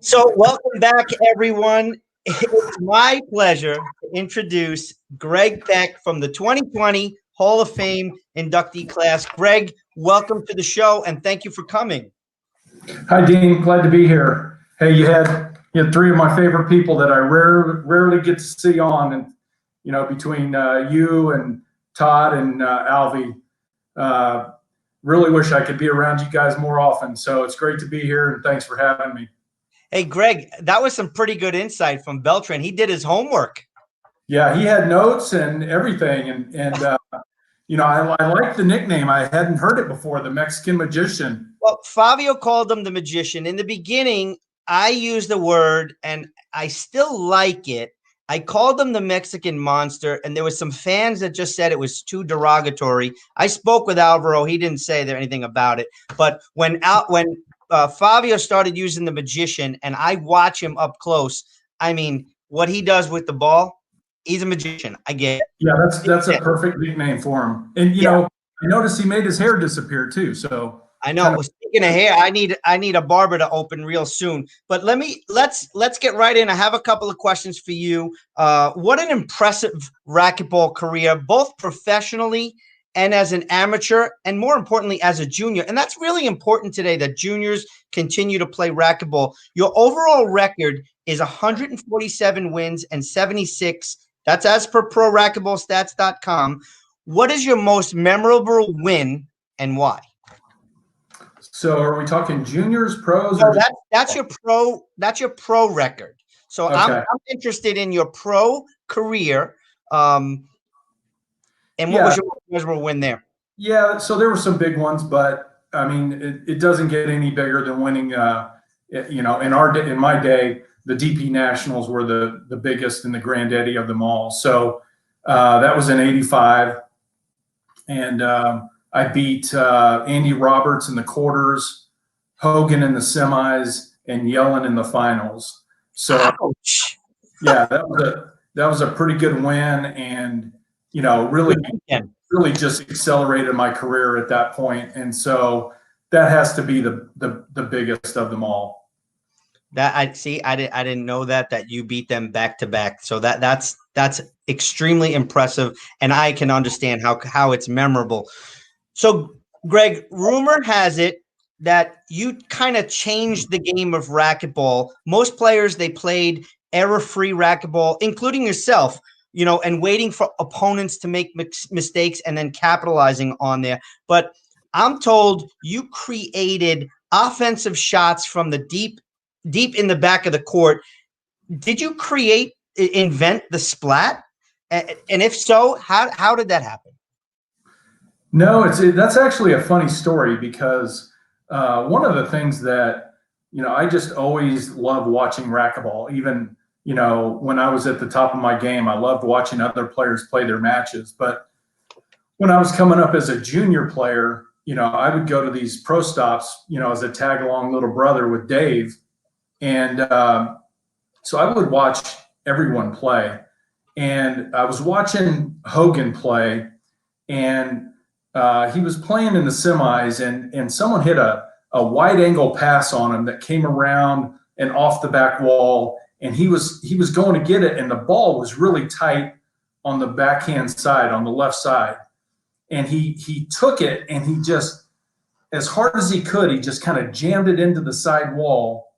So, welcome back, everyone. It's my pleasure to introduce Gregg Peck from the 2020 Hall of Fame inductee class. Gregg, welcome to the show, and thank you for coming. Hi, Dean. Glad to be here. Hey, you had three of my favorite people that I rarely get to see on, and between you and Todd and Alvy, really wish I could be around you guys more often. So it's great to be here, and thanks for having me. Hey, Gregg, that was some pretty good insight from Beltran. He did his homework. Yeah, he had notes and everything, and I like the nickname. I hadn't heard it before, the Mexican Magician. Well, Fabio called him the Magician. In the beginning, I used the word, and I still like it. I called him the Mexican Monster, and there was some fans that just said it was too derogatory. I spoke with Alvaro. He didn't say anything about it. But when Fabio started using the Magician, and I watch him up close, I mean, what he does with the ball, he's a magician. I get it. Yeah, that's a perfect nickname for him. And I noticed he made his hair disappear too. So I know. Well, speaking of hair, I need a barber to open real soon. But let's get right in. I have a couple of questions for you. What an impressive racquetball career, both professionally and as an amateur, and more importantly, as a junior. And that's really important today, that juniors continue to play racquetball. Your overall record is 147 wins and 76. That's as per ProRacquetballStats.com. What is your most memorable win and why? So are we talking juniors, pros? No, that's your pro. That's your pro record. So okay. I'm interested in your pro career. And what was your memorable win there? Yeah, so there were some big ones, but I mean, it doesn't get any bigger than winning. In my day, the DP Nationals were the biggest and the granddaddy of them all. So that was in '85, and I beat Andy Roberts in the quarters, Hogan in the semis, and Yellen in the finals. So ouch. Yeah, that was a pretty good win, and really just accelerated my career at that point. And so that has to be the biggest of them all. That I didn't know that you beat them back to back. So that's extremely impressive, and I can understand how it's memorable. So, Gregg, rumor has it that you kind of changed the game of racquetball. Most players, they played error-free racquetball, including yourself, and waiting for opponents to make mistakes and then capitalizing on there. But I'm told you created offensive shots from the deep in the back of the court. Did you invent the splat? And if so, how did that happen? No, that's actually a funny story, because one of the things that, I just always love watching racquetball. Even, when I was at the top of my game, I loved watching other players play their matches. But when I was coming up as a junior player, I would go to these pro stops, as a tag along little brother with Dave. And so I would watch everyone play. And I was watching Hogan play, and he was playing in the semis, and someone hit a wide angle pass on him that came around and off the back wall, and he was going to get it, and the ball was really tight on the backhand side, on the left side, and he took it, and he just, as hard as he could, he just kind of jammed it into the side wall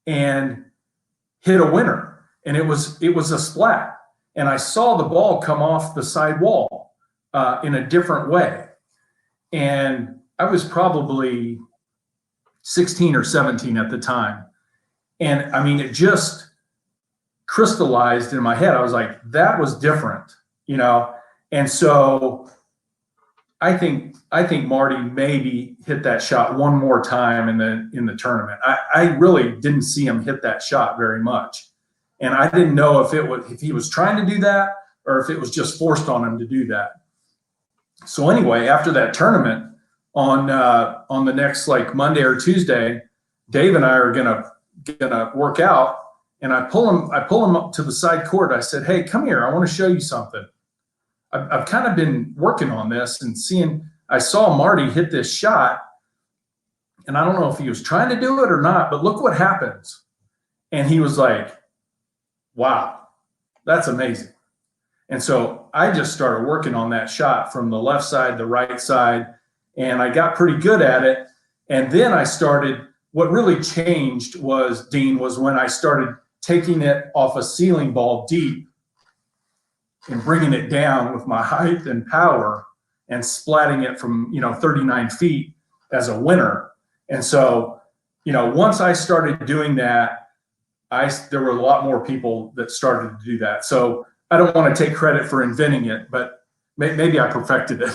and hit a winner, and it was a splat, and I saw the ball come off the side wall in a different way. And I was probably 16 or 17 at the time. And I mean, it just crystallized in my head. I was like, that was different, And so I think Marty maybe hit that shot one more time in the tournament. I really didn't see him hit that shot very much. And I didn't know if he was trying to do that or if it was just forced on him to do that. So anyway, after that tournament, on the next Monday or Tuesday, Dave and I are gonna work out, and I pull him up to the side court. I said, "Hey, come here. I want to show you something. I've kind of been working on this and I saw Marty hit this shot, and I don't know if he was trying to do it or not, but look what happens." And he was like, wow, that's amazing. And so I just started working on that shot from the left side, the right side, and I got pretty good at it. And then I started, what really changed was, Dean, was when I started taking it off a ceiling ball deep and bringing it down with my height and power and splatting it from, 39 feet as a winner. And so, once I started doing that, there were a lot more people that started to do that. So I don't want to take credit for inventing it, but maybe I perfected it.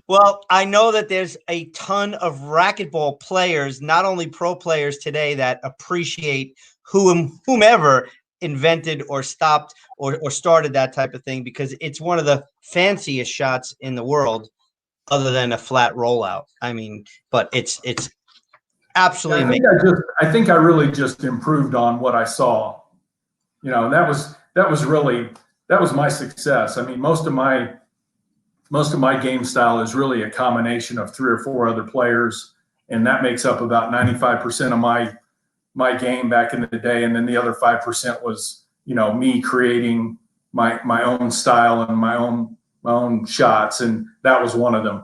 Well, I know that there's a ton of racquetball players, not only pro players today, that appreciate whomever invented or stopped or started that type of thing, because it's one of the fanciest shots in the world, other than a flat rollout. I mean, but it's absolutely amazing. I think I really just improved on what I saw, and that was my success. I mean, most of my game style is really a combination of 3 or 4 other players, and that makes up about 95% of my game back in the day. And then the other 5% was, me creating my own style and my own shots, and that was one of them.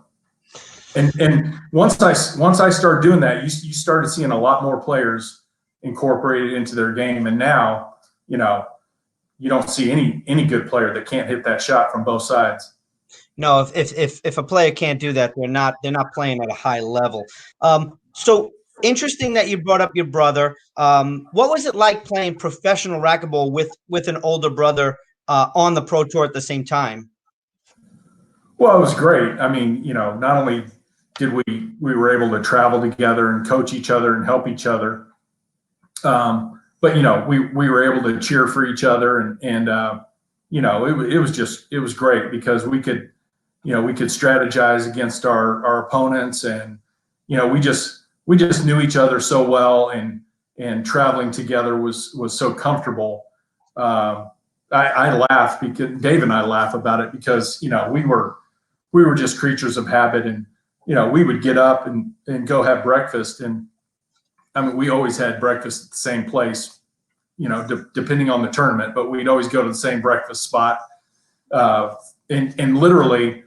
And once I started doing that, you started seeing a lot more players incorporated into their game, and now, you don't see any good player that can't hit that shot from both sides. No, if a player can't do that, they're not playing at a high level. So interesting that you brought up your brother. What was it like playing professional racquetball with an older brother on the pro tour at the same time? Well, it was great. I mean, not only did we were able to travel together and coach each other and help each other, but we were able to cheer for each other, and it was great because we could strategize against our opponents, and we just knew each other so well, and traveling together was so comfortable. I laugh because Dave and I laugh about it because we were just creatures of habit, and we would get up and go have breakfast, and I mean, we always had breakfast at the same place, depending on the tournament, but we'd always go to the same breakfast spot, and literally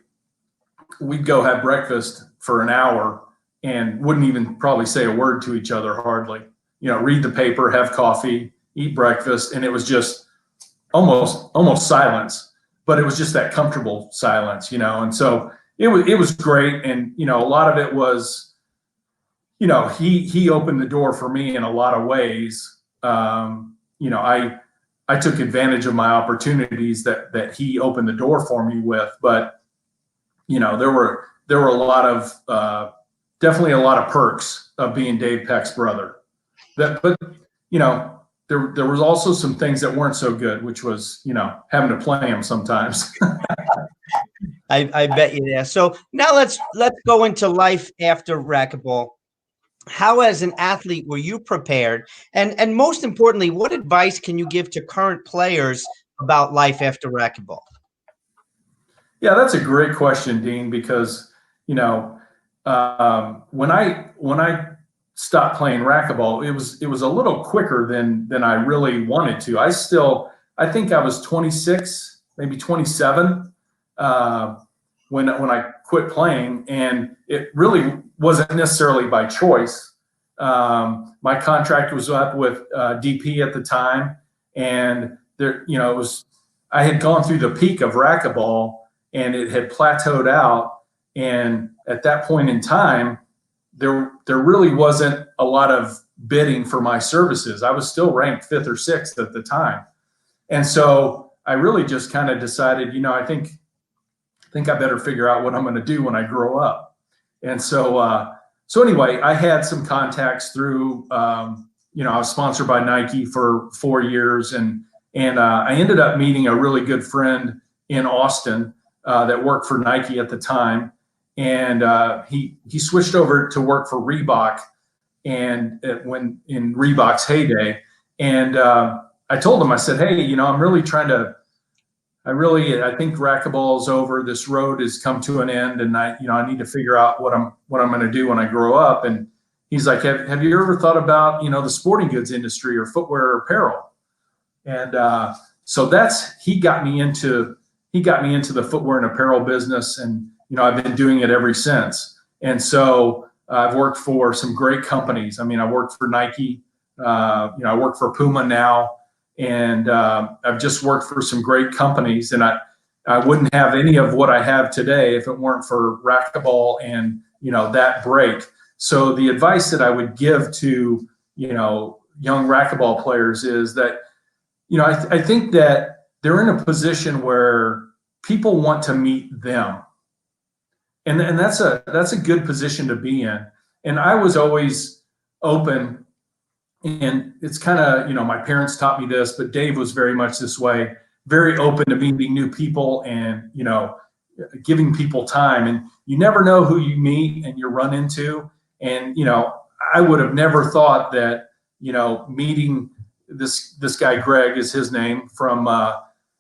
we'd go have breakfast for an hour and wouldn't even probably say a word to each other hardly. Read the paper, have coffee, eat breakfast, and it was just almost silence, but it was just that comfortable silence, and so it was great. And a lot of it was, he opened the door for me in a lot of ways. I took advantage of my opportunities that he opened the door for me with, but there were a lot of definitely a lot of perks of being Dave Peck's brother. But there was also some things that weren't so good, which was having to play him sometimes. I bet you there. So now let's go into life after racquetball. How, as an athlete, were you prepared? And most importantly, what advice can you give to current players about life after racquetball? Yeah, that's a great question, Dean, because when I stopped playing racquetball, it was a little quicker than I really wanted to. I think I was 26, maybe 27 when I quit playing, and it really wasn't necessarily by choice. My contract was up with DP at the time, and I had gone through the peak of racquetball, and it had plateaued out. And at that point in time, there really wasn't a lot of bidding for my services. I was still ranked 5th or 6th at the time, and so I really just kind of decided, I think I better figure out what I'm going to do when I grow up. And so anyway, I had some contacts through, I was sponsored by Nike for 4 years, and I ended up meeting a really good friend in Austin that worked for Nike at the time, and he switched over to work for Reebok, and when in Reebok's heyday, and I told him, I said, hey, I'm really trying to. I think racquetball is over. This road has come to an end, and I need to figure out what I'm going to do when I grow up. And he's like, have you ever thought about, the sporting goods industry or footwear or apparel? And so he got me into the footwear and apparel business, and I've been doing it ever since. And so I've worked for some great companies. I mean, I worked for Nike. I work for Puma now, and I've just worked for some great companies. And I wouldn't have any of what I have today if it weren't for racquetball and that break. So the advice that I would give to young racquetball players is that I think that they're in a position where people want to meet them, and that's a good position to be in. And I was always open, and it's kind of my parents taught me this, but Dave was very much this way, very open to meeting new people and giving people time. And you never know who you meet and you run into. And I would have never thought that meeting this guy Gregg is his name from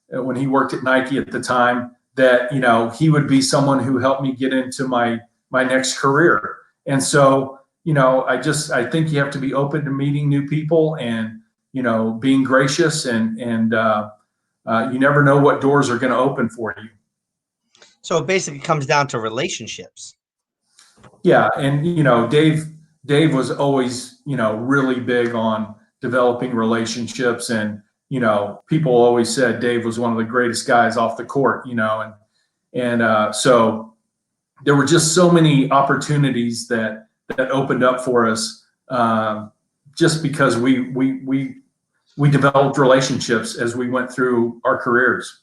when he worked at Nike at the time, that he would be someone who helped me get into my next career. And so I think you have to be open to meeting new people and being gracious, and you never know what doors are going to open for you. So it basically comes down to relationships. Yeah, and Dave was always really big on developing relationships, and people always said Dave was one of the greatest guys off the court, and so there were just so many opportunities that opened up for us, just because we developed relationships as we went through our careers.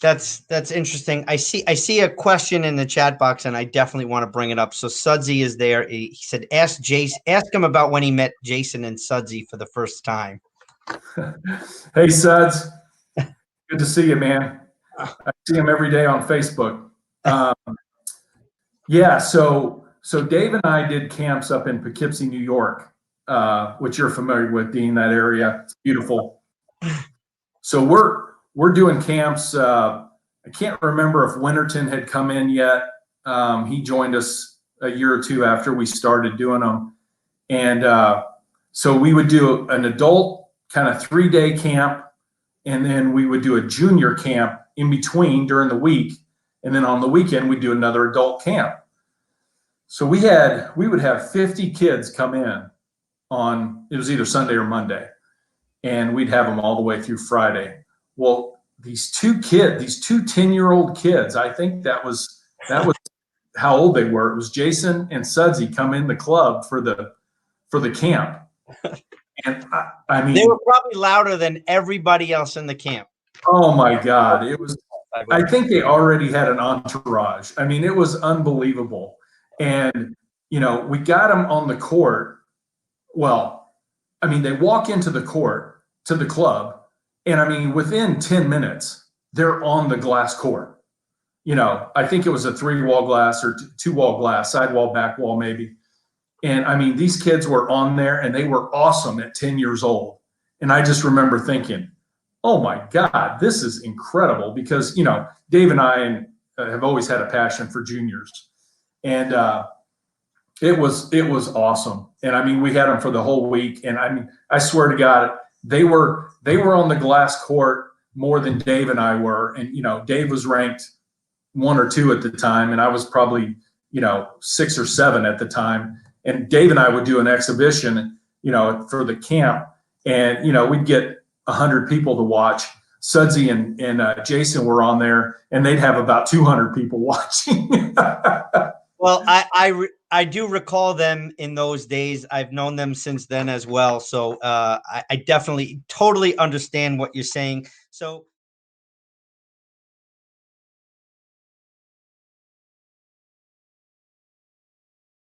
That's interesting. I see a question in the chat box, and I definitely want to bring it up. So Sudsy is there. He said, ask him about when he met Jason and Sudsy for the first time. Hey, Suds. Good to see you, man. I see him every day on Facebook. Yeah, so Dave and I did camps up in Poughkeepsie, New York, which you're familiar with, Dean, that area. It's beautiful. So we're doing camps. I can't remember if Winterton had come in yet. He joined us a year or two after we started doing them. And so we would do an adult kind of 3-day camp, and then we would do a junior camp in between during the week. And then on the weekend, we'd do another adult camp. So we would have 50 kids come in on, it was either Sunday or Monday, and we'd have them all the way through Friday. Well, these two 10-year-old kids, I think that was how old they were. It was Jason and Sudsy come in the club for the camp. And I mean, they were probably louder than everybody else in the camp. Oh my God. I think they already had an entourage. I mean, it was unbelievable. And, we got them on the court. Well, I mean, they walk into the court to the club, and I mean, within 10 minutes, they're on the glass court. I think it was a 3-wall glass or 2-wall glass, side wall, back wall, maybe. And I mean, these kids were on there, and they were awesome at 10 years old. And I just remember thinking, oh my God, this is incredible, because, Dave and I have always had a passion for juniors. And it was awesome. And I mean, we had them for the whole week. And I mean, I swear to God, they were on the glass court more than Dave and I were. And, Dave was ranked 1 or 2 at the time, and I was probably, 6 or 7 at the time. And Dave and I would do an exhibition, for the camp, and, we'd get 100 people to watch. Sudsy and Jason were on there, and they'd have about 200 people watching. Well, I do recall them in those days. I've known them since then as well. So I definitely totally understand what you're saying. So